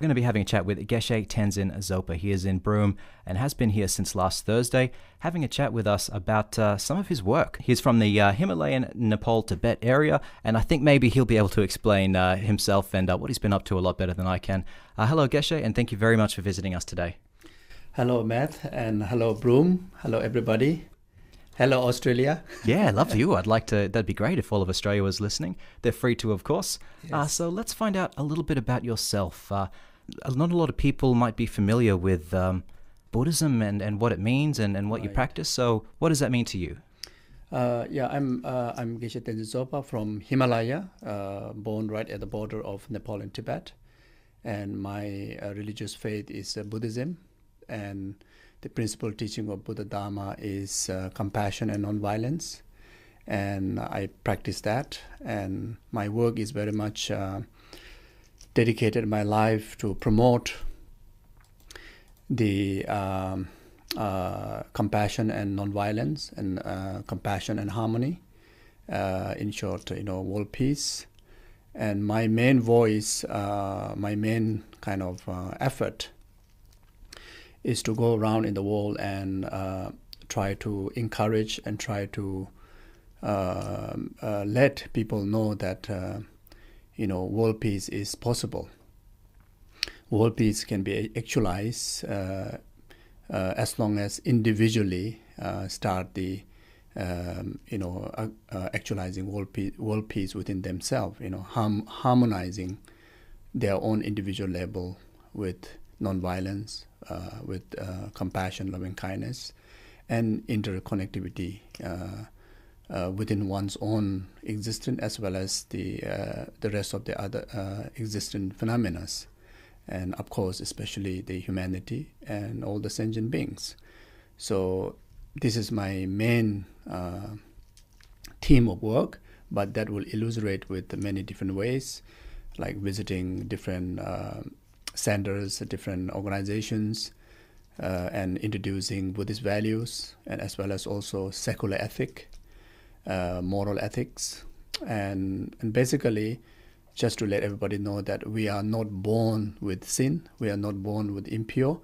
We're going to be having a chat with Geshe Tenzin Zopa. He is in Broome and has been here since last Thursday, having a chat with us about some of his work. He's from the Himalayan Nepal-Tibet area, and I think maybe he'll be able to explain himself and what he's been up to a lot better than I can. Hello, Geshe, and thank you very much for visiting us today. Hello, Matt, and hello, Broome. Hello, everybody. Hello, Australia. Yeah, love to you. That'd be great if all of Australia was listening. They're free to, of course. Yes. So let's find out a little bit about yourself. Not a lot of people might be familiar with Buddhism and what it means and what you practice. So what does that mean to you? I'm Geshe Tenzin Zopa from Himalaya, born right at the border of Nepal and Tibet. And my religious faith is Buddhism. And the principal teaching of Buddha Dharma is compassion and nonviolence. And I practice that. And my work is very much dedicated my life to promote the compassion and nonviolence and compassion and harmony. In short, world peace. And my main voice, my main kind of effort is to go around in the world and try to encourage and try to let people know that world peace is possible. World peace can be actualized as long as individually start the actualizing world peace within themselves. Harmonizing their own individual level with nonviolence, with compassion, loving kindness, and interconnectivity within one's own existence as well as the rest of the other existent phenomena, and of course especially the humanity and all the sentient beings. So this is my main theme of work, but that will illustrate with many different ways, like visiting different centers, different organizations, and introducing Buddhist values, and as well as also secular ethic, moral ethics, and basically just to let everybody know that we are not born with sin, we are not born with impure.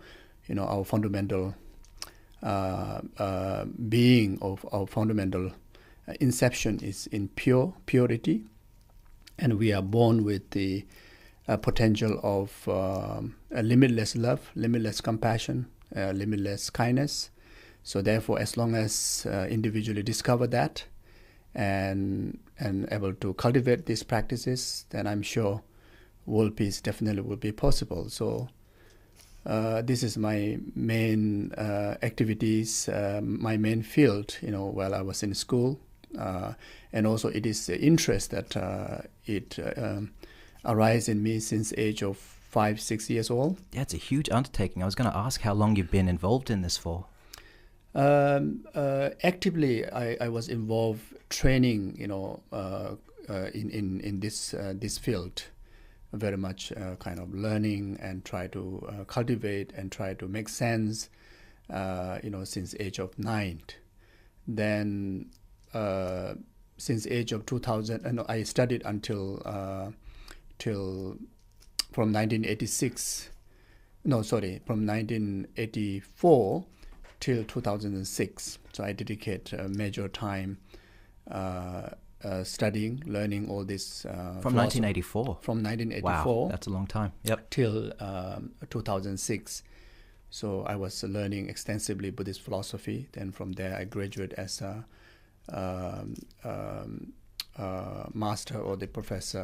Our fundamental being of our fundamental inception is in purity, and we are born with the potential of a limitless love, limitless compassion, limitless kindness. So therefore, as long as individually discover that and able to cultivate these practices, then I'm sure world peace definitely will be possible. So this is my main activities, my main field, while I was in school. And also it is the interest that it arise in me since age of 5-6 years old. Yeah, it's a huge undertaking. I was going to ask how long you've been involved in this for. Actively, I was involved training, in this field, very much kind of learning and try to cultivate and try to make sense, since age of 9. Then since age of 2000, and I studied until from 1984 till 2006. So I dedicate major time studying, learning all this. From 1984? From 1984. Wow, that's a long time. Yep. Till 2006. So I was learning extensively Buddhist philosophy. Then from there I graduated as a master or the professor,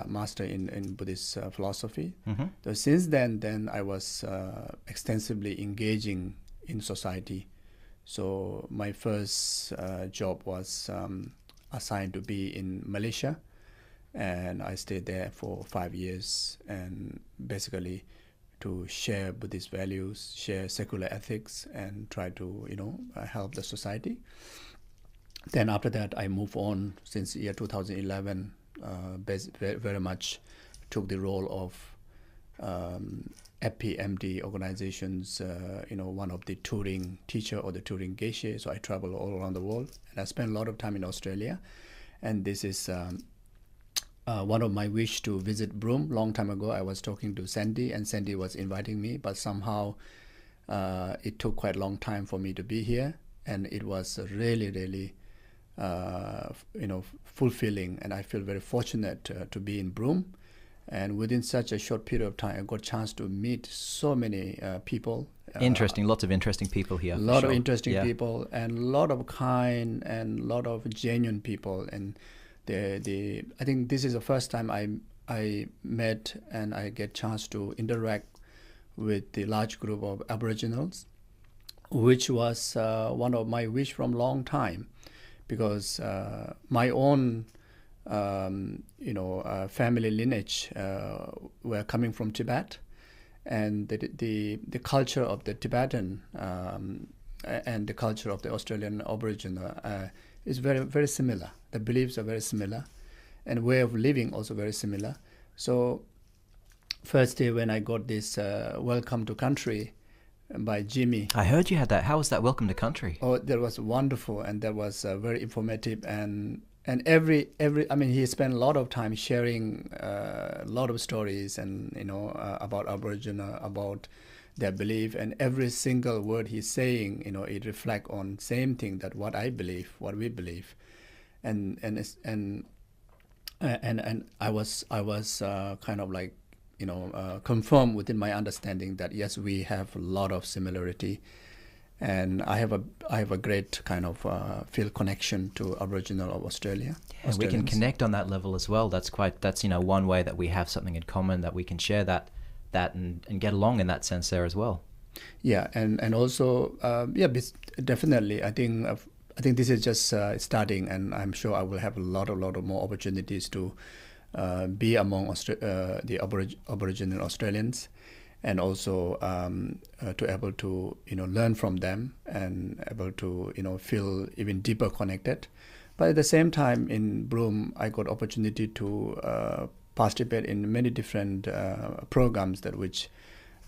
master in Buddhist philosophy. Mm-hmm. So since then I was extensively engaging in society. So my first job was assigned to be in Malaysia, and I stayed there for 5 years, and basically to share Buddhist values, share secular ethics, and try to help the society. Then after that, I moved on since year 2011. Very much took the role of FPMD organizations, one of the touring teacher or the touring geshe. So I travel all around the world, and I spend a lot of time in Australia. And this is one of my wish to visit Broome. Long time ago, I was talking to Sandy, and Sandy was inviting me, but somehow it took quite a long time for me to be here, and it was really, really, fulfilling, and I feel very fortunate to be in Broome. And within such a short period of time, I got a chance to meet so many people. Interesting, lots of interesting people here. A lot of sure. interesting Yeah. people, and a lot of kind and a lot of genuine people. And I think this is the first time I met and I get chance to interact with the large group of Aboriginals, which was one of my wish from long time, because my own family lineage were coming from Tibet, and the culture of the Tibetan and the culture of the Australian Aboriginal is very, very similar. The beliefs are very similar, and way of living also very similar. So first day when I got this Welcome to Country by Jimmy. I heard you had that. How was that Welcome to Country? Oh, that was wonderful, and that was very informative, and every I mean, he spent a lot of time sharing a lot of stories and about Aboriginal, about their belief, and every single word he's saying, it reflect on same thing that what I believe, what we believe, and I was kind of like confirmed within my understanding that yes, we have a lot of similarity. And I have a great kind of feel connection to Aboriginal of Australia. And we can connect on that level as well. That's one way that we have something in common, that we can share that and get along in that sense there as well. Yeah, and also definitely. I think this is just starting, and I'm sure I will have a lot of more opportunities to be among the Aboriginal Australians. And also to able to learn from them and able to feel even deeper connected. But at the same time, in Broome, I got opportunity to participate in many different programs that which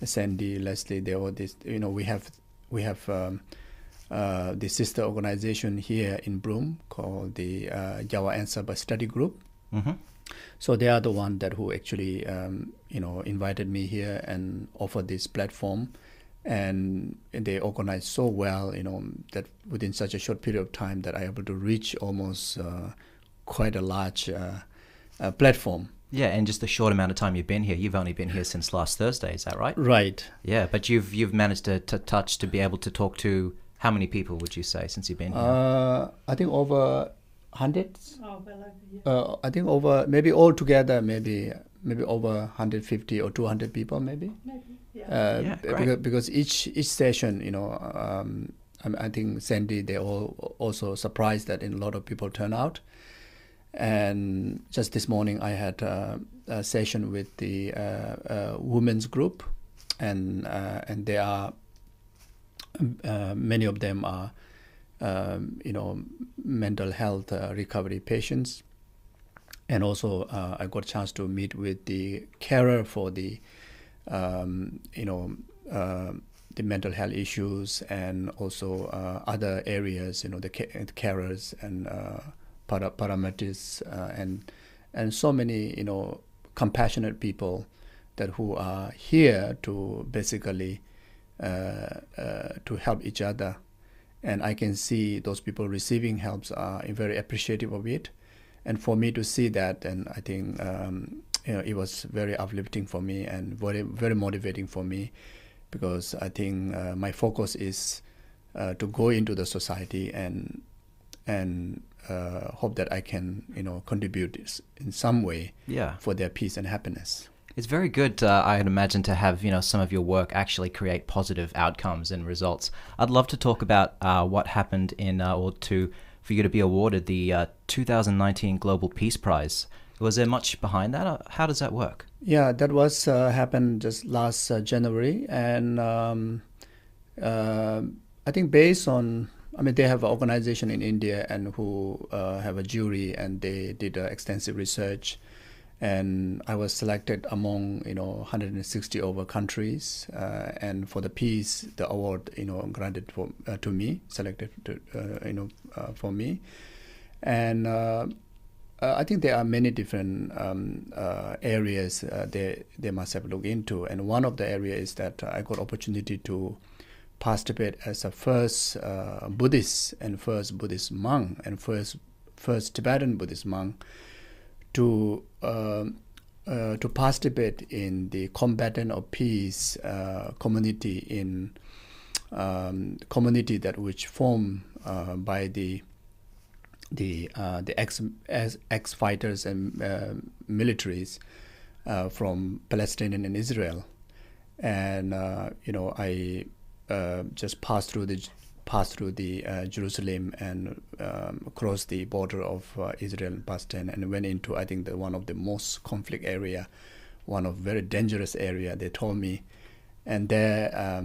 Sandy, Leslie, they all this. We have the sister organization here in Broome called the Jawa Ansaba Study Group. Mm-hmm. So they are the one that who actually, invited me here and offered this platform, and they organized so well, that within such a short period of time that I able to reach almost quite a large platform. Yeah, and just the short amount of time you've been here, you've only been here since last Thursday, is that right? Right. Yeah, but you've managed to be able to talk to how many people would you say since you've been here? I think over hundreds. Oh, well over, yeah. I think over, maybe all together, maybe over 150 or 200 people, maybe. Maybe, yeah. Great. Because each session, I think Sandy, they all also surprised that a lot of people turn out. And just this morning, I had a session with the women's group, and they are many of them are mental health recovery patients. And also I got a chance to meet with the carer for the the mental health issues, and also other areas, the carers and paramedics and so many compassionate people that who are here to basically to help each other. And I can see those people receiving helps are very appreciative of it. And for me to see that, and I think it was very uplifting for me and very, very motivating for me, because I think my focus is to go into the society and hope that I can contribute in some way for their peace and happiness. It's very good, I'd imagine, to have some of your work actually create positive outcomes and results. I'd love to talk about what happened for you to be awarded the 2019 Global Peace Prize. Was there much behind that? How does that work? Yeah, that was happened just last January, and I think based on, they have an organization in India and who have a jury, and they did extensive research. And I was selected among 160 over countries, and for the peace, the award granted to me, selected to, for me, and I think there are many different areas they must have looked into, and one of the areas is that I got opportunity to participate as a first Buddhist and first Buddhist monk and first Tibetan Buddhist monk to participate in the combatant of peace community in community that which formed by the ex fighters and militaries from Palestine and Israel, and I just passed through the Jerusalem and crossed the border of Israel and Palestine, and went into, I think, one of the most conflict area, one of very dangerous area, they told me, and there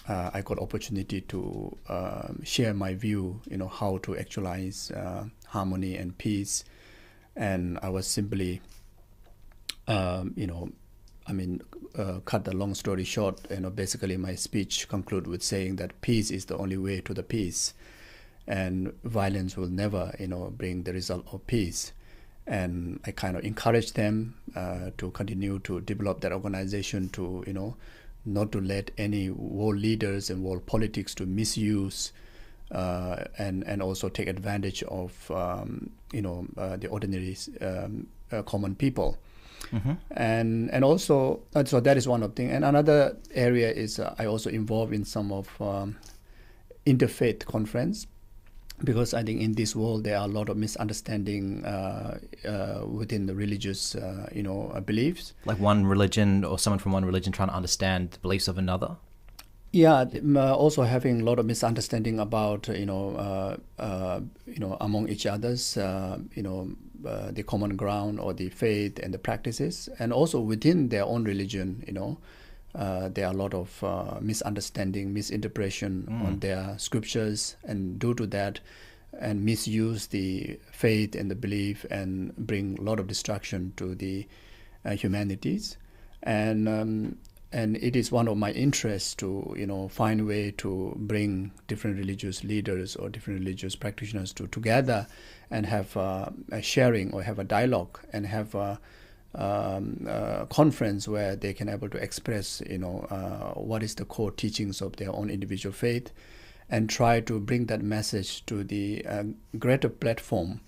I got opportunity to share my view, how to actualize harmony and peace, and I was simply, cut the long story short, basically my speech conclude with saying that peace is the only way to the peace, and violence will never, bring the result of peace. And I kind of encourage them to continue to develop that organization to, not to let any world leaders and world politics to misuse and also take advantage of, the ordinary common people. Mm-hmm. And also, so that is one of the things. And another area is I also involved in some of interfaith conference, because I think in this world there are a lot of misunderstanding within the religious, beliefs. Like one religion or someone from one religion trying to understand the beliefs of another? Yeah, also having a lot of misunderstanding about, among each other's, the common ground or the faith and the practices, and also within their own religion, there are a lot of misunderstanding, misinterpretation on their scriptures, and due to that, and misuse the faith and the belief and bring a lot of destruction to the humanities. And it is one of my interests to, find a way to bring different religious leaders or different religious practitioners together and have a sharing or have a dialogue and have a conference where they can able to express, what is the core teachings of their own individual faith, and try to bring that message to the greater platform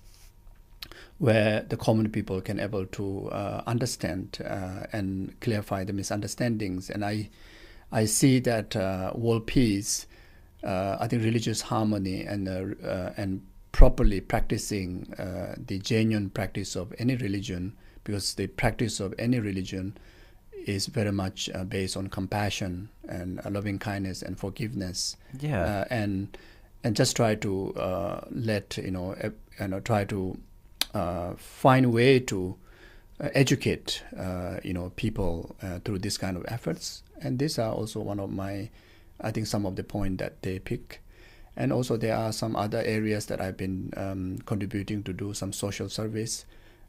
where the common people can able to understand and clarify the misunderstandings. And I see that world peace, I think religious harmony and properly practicing the genuine practice of any religion, because the practice of any religion is very much based on compassion and loving kindness and forgiveness. Yeah. And just try to try to find a way to educate, people through this kind of efforts. And these are also one of my, I think, some of the points that they pick. And also there are some other areas that I've been contributing to do some social service,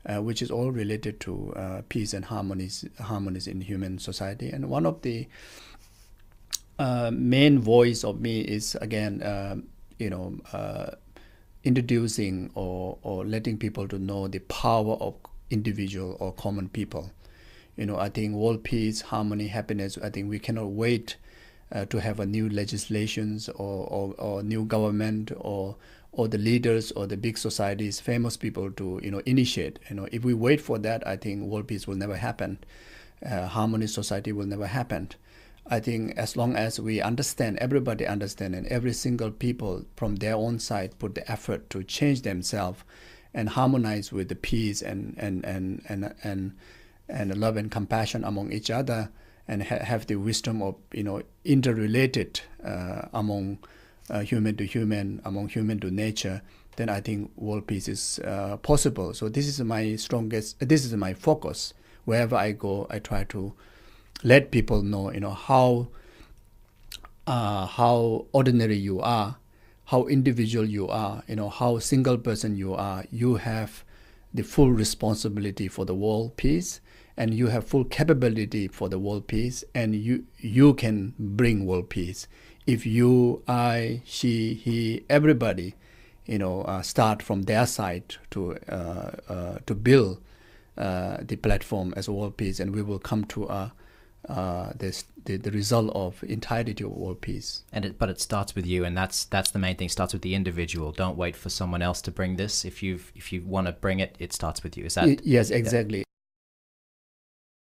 which is all related to peace and harmonies in human society. And one of the main voice of me is, again, introducing or letting people to know the power of individual or common people. I think world peace, harmony, happiness, I think we cannot wait to have a new legislations or new government or the leaders or the big societies, famous people to initiate. If we wait for that, I think world peace will never happen. Harmony society will never happen. I think as long as we understand, everybody understand, and every single people from their own side put the effort to change themselves and harmonize with the peace and love and compassion among each other, and have the wisdom of interrelated among human to human, among human to nature, then I think world peace is possible. So this is my focus. Wherever I go, I try to let people know, how ordinary you are, how individual you are, how single person you are. You have the full responsibility for the world peace, and you have full capability for the world peace, and you can bring world peace. If you, I, she, he, everybody, start from their side to build the platform as a world peace, and we will come to the result of entirety of world peace. But it starts with you, and that's the main thing. It starts with the individual. Don't wait for someone else to bring this. If you want to bring it, it starts with you. Is that? Yes, exactly.